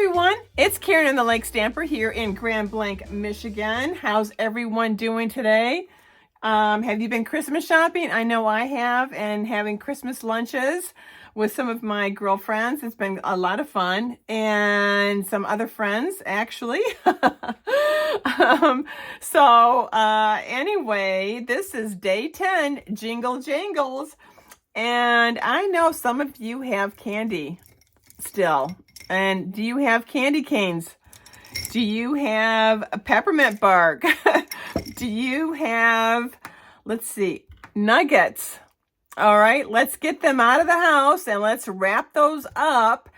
everyone, it's Karen and the Lake Stamper here in Grand Blanc, Michigan. How's everyone doing today? Have you been Christmas shopping? I know I have, and having Christmas lunches with some of my girlfriends. It's been a lot of fun, and some other friends actually. Anyway, this is day 10, Jingle Jangles, and I know some of you have candy still. And do you have candy canes? Do you have a peppermint bark? Do you have, let's see, nuggets? All right, let's get them out of the house and let's wrap those up,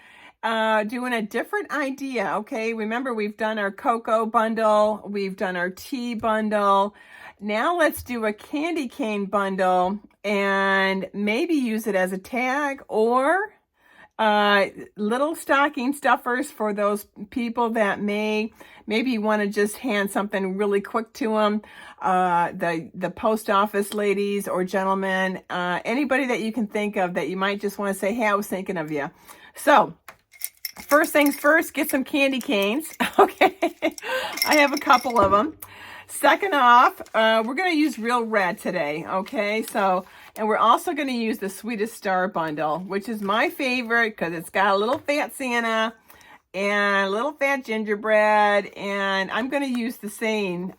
doing a different idea, okay? Remember, we've done our cocoa bundle, we've done our tea bundle. Now let's do a candy cane bundle and maybe use it as a tag or little stocking stuffers for those people that maybe you want to just hand something really quick to them. The post office ladies or gentlemen, anybody that you can think of that you might just want to say, hey, I was thinking of you. So first things first, get some candy canes. Okay. I have a couple of them. Second off, we're going to use Real Red today. Okay. And we're also going to use the Sweetest Star bundle, which is my favorite because it's got a little fat Santa and a little fat gingerbread. And I'm going to use the Seine,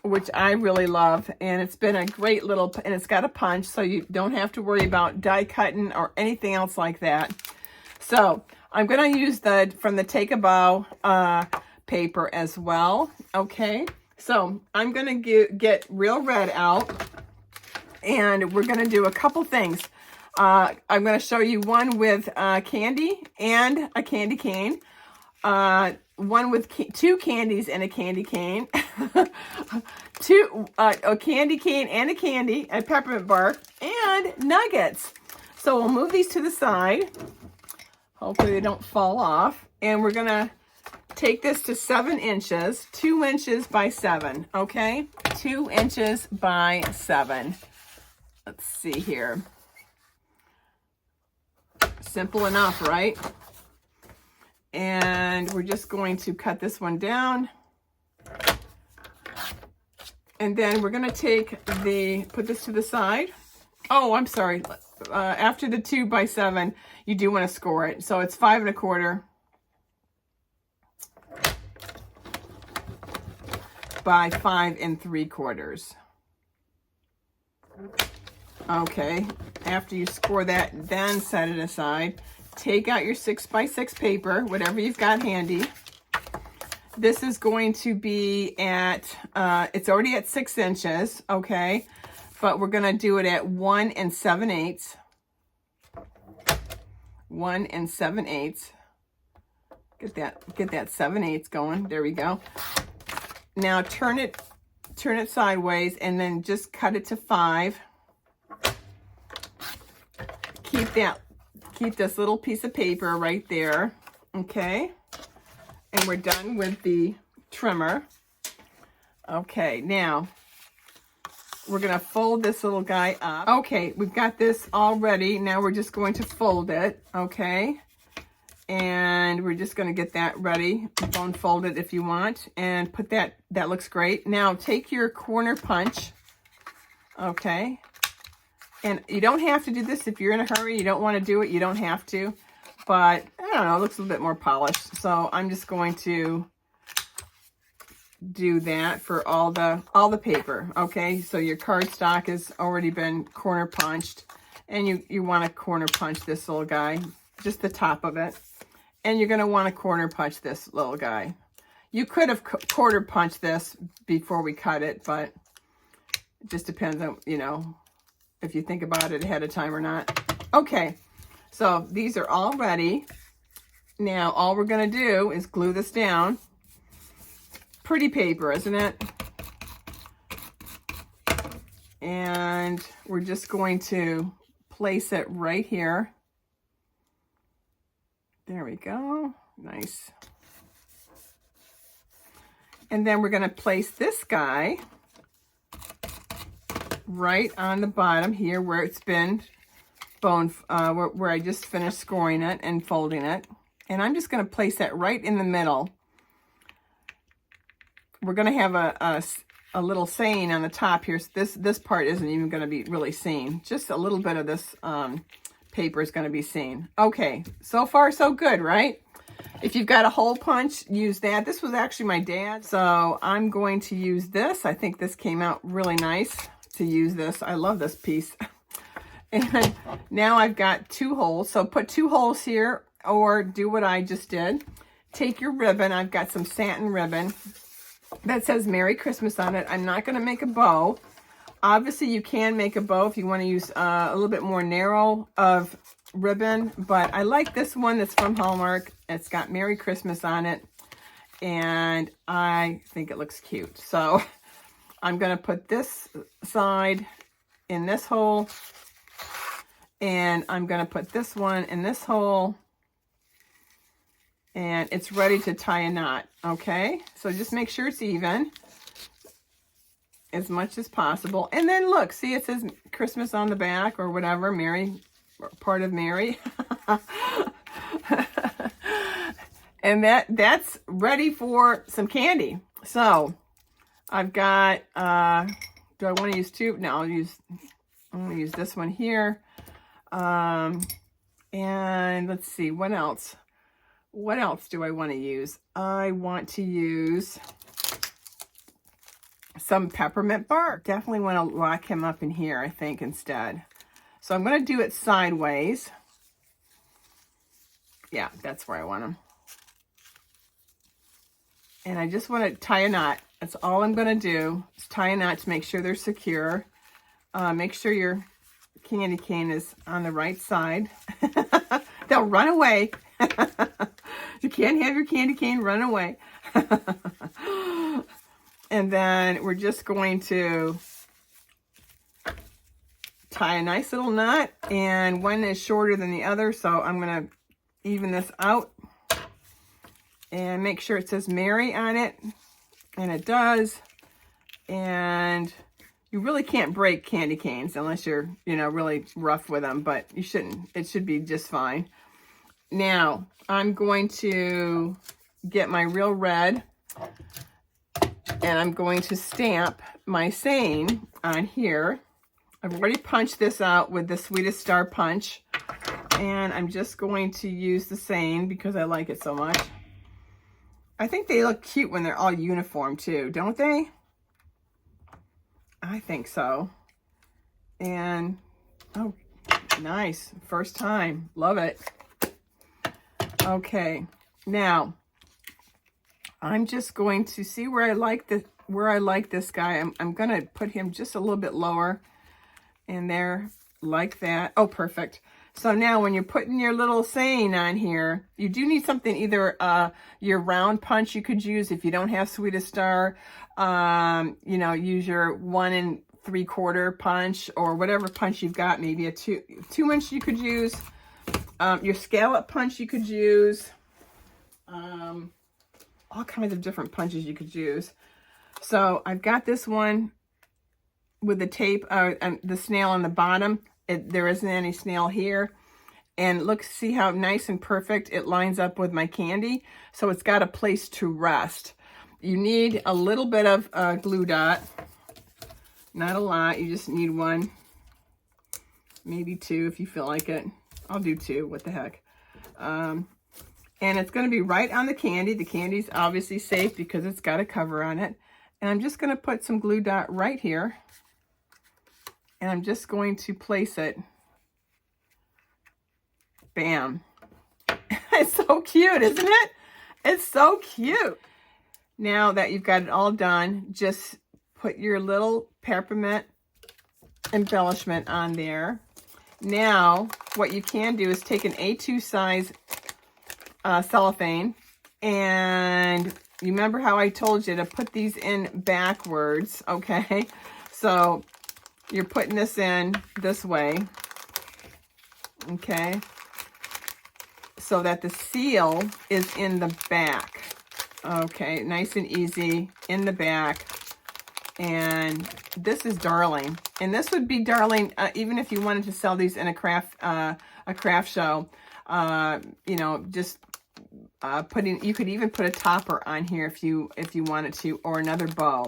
which I really love. And it's been a great little, and it's got a punch, so you don't have to worry about die cutting or anything else like that. So I'm going to use from the Take a Bow paper as well. Okay. So I'm going to get Real Red out. And we're going to do a couple things. I'm going to show you one with candy and a candy cane. One with two candies and a candy cane. A candy cane and a candy, a peppermint bark, and nuggets. So we'll move these to the side. Hopefully they don't fall off. And we're going to take this to 7 inches. 2 inches by 7, okay? 2 inches by 7. Let's see here. Simple enough, right? And we're just going to cut this one down. And then we're going to put this to the side. Oh, I'm sorry. After the 2 by 7, you do want to score it. So it's 5 1/4 by 5 3/4. Okay, after you score that, then set it aside. Take out your 6 by 6 paper, whatever you've got handy. This is going to be at, it's already at 6 inches, okay? But we're going to do it at 1 7/8. 1 7/8. Get that 7/8 going. There we go. Now turn it sideways and then just cut it to 5. Keep this little piece of paper right there, okay? And we're done with the trimmer. Okay, now we're gonna fold this little guy up. Okay, we've got this all ready. Now we're just going to fold it, okay? And we're just gonna get that ready. Bone fold it if you want, and put that looks great. Now take your corner punch, okay? And you don't have to do this if you're in a hurry. You don't want to do it. You don't have to. But, I don't know, it looks a little bit more polished. So I'm just going to do that for all the paper. Okay, so your cardstock has already been corner punched. And you want to corner punch this little guy. Just the top of it. And you're going to want to corner punch this little guy. You could have quarter punched this before we cut it. But it just depends on, if you think about it ahead of time or not. Okay, so these are all ready. Now, all we're going to do is glue this down. Pretty paper, isn't it? And we're just going to place it right here. There we go. Nice. And then we're going to place this guy right on the bottom here where it's been where I just finished scoring it and folding it. And I'm just going to place that right in the middle. We're going to have a little saying on the top here. So this part isn't even going to be really seen. Just a little bit of this paper is going to be seen. Okay, so far so good, right? If you've got a hole punch, use that. This was actually my dad's, so I'm going to use this. I think this came out really nice to use this. I love this piece. And now I've got 2 holes. So put 2 holes here, or do what I just did. Take your ribbon. I've got some satin ribbon that says Merry Christmas on it. I'm not going to make a bow. Obviously, you can make a bow if you want to use a little bit more narrow of ribbon, but I like this one that's from Hallmark. It's got Merry Christmas on it, and I think it looks cute. So I'm going to put this side in this hole, and I'm going to put this one in this hole, and it's ready to tie a knot. Okay, so just make sure it's even as much as possible. And then look, see, it says Christmas on the back or whatever, Merry, part of Mary. And that's ready for some candy. So I've got, do I want to use 2? No, I'm going to use this one here. And let's see, what else? What else do I want to use? I want to use some peppermint bark. Definitely want to lock him up in here, I think, instead. So I'm going to do it sideways. Yeah, that's where I want them. And I just want to tie a knot. That's all I'm going to do, is tie a knot to make sure they're secure. Make sure your candy cane is on the right side. They'll run away. You can't have your candy cane run away. And then we're just going to tie a nice little knot, and one is shorter than the other, so I'm going to even this out and make sure it says Merry on it, and it does. And you really can't break candy canes unless you're, really rough with them, but you shouldn't. It should be just fine. Now, I'm going to get my real red, and I'm going to stamp my saying on here. I've already punched this out with the Sweetest Star punch, and I'm just going to use the saying because I like it so much. I think they look cute when they're all uniform too, don't they? I think so. And, oh, nice. First time. Love it. Okay, now I'm just going to see where I like this guy. I'm going to put him just a little bit lower in there, like that. Oh, perfect. So now when you're putting your little saying on here, you do need something, either your round punch you could use if you don't have Sweetest Star. Use your 1 3/4 punch, or whatever punch you've got. Maybe a 2-inch you could use. Your scallop punch you could use. All kinds of different punches you could use. So I've got this one with the tape, and the snail on the bottom. There isn't any snail here. And look, see how nice and perfect it lines up with my candy. So it's got a place to rest. You need a little bit of glue dot. Not a lot, you just need 1, maybe 2 if you feel like it. I'll do 2, what the heck. And it's going to be right on the candy. The candy's obviously safe because it's got a cover on it. And I'm just going to put some glue dot right here. And I'm just going to place it. Bam. It's so cute, isn't it? It's so cute. Now that you've got it all done, just put your little peppermint embellishment on there. Now, what you can do is take an A2 size cellophane, and you remember how I told you to put these in backwards, okay? So you're putting this in this way, okay? So that the seal is in the back, okay? Nice and easy in the back. And this is darling, and this would be darling even if you wanted to sell these in a craft show. Just you could even put a topper on here if you wanted to, or another bow.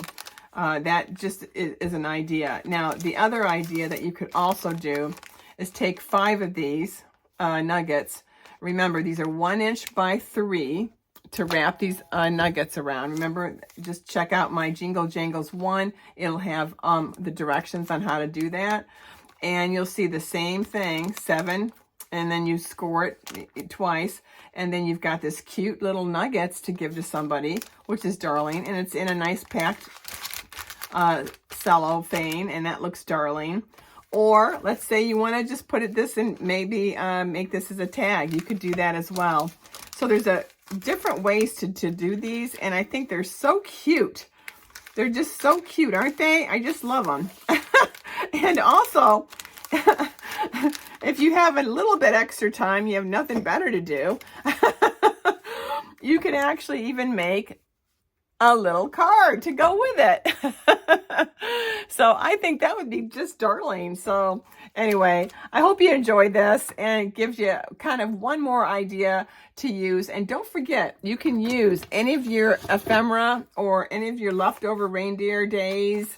That just is an idea. Now, the other idea that you could also do is take 5 of these nuggets. Remember, these are 1 inch by 3 to wrap these nuggets around. Remember, just check out my Jingle Jangles 1. It'll have the directions on how to do that. And you'll see the same thing, 7, and then you score it twice. And then you've got this cute little nuggets to give to somebody, which is darling. And it's in a nice packed cellophane, and that looks darling. Or let's say you want to just put this in, maybe make this as a tag. You could do that as well. So there's different ways to do these, and I think they're so cute. They're just so cute, aren't they? I just love them. And also, if you have a little bit extra time, you have nothing better to do, you can actually even make a little card to go with it. So I think that would be just darling. So anyway, I hope you enjoyed this, and it gives you kind of one more idea to use. And don't forget, you can use any of your ephemera or any of your leftover reindeer days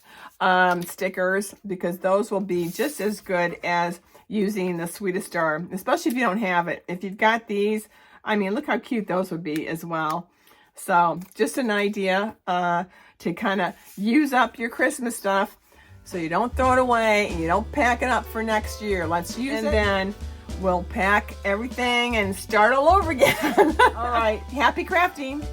stickers, because those will be just as good as using the Sweetest Star, especially if you don't have it. If you've got these, I mean, look how cute those would be as well. So just an idea to kind of use up your Christmas stuff so you don't throw it away and you don't pack it up for next year. Let's use it, and then we'll pack everything and start all over again. All right, happy crafting.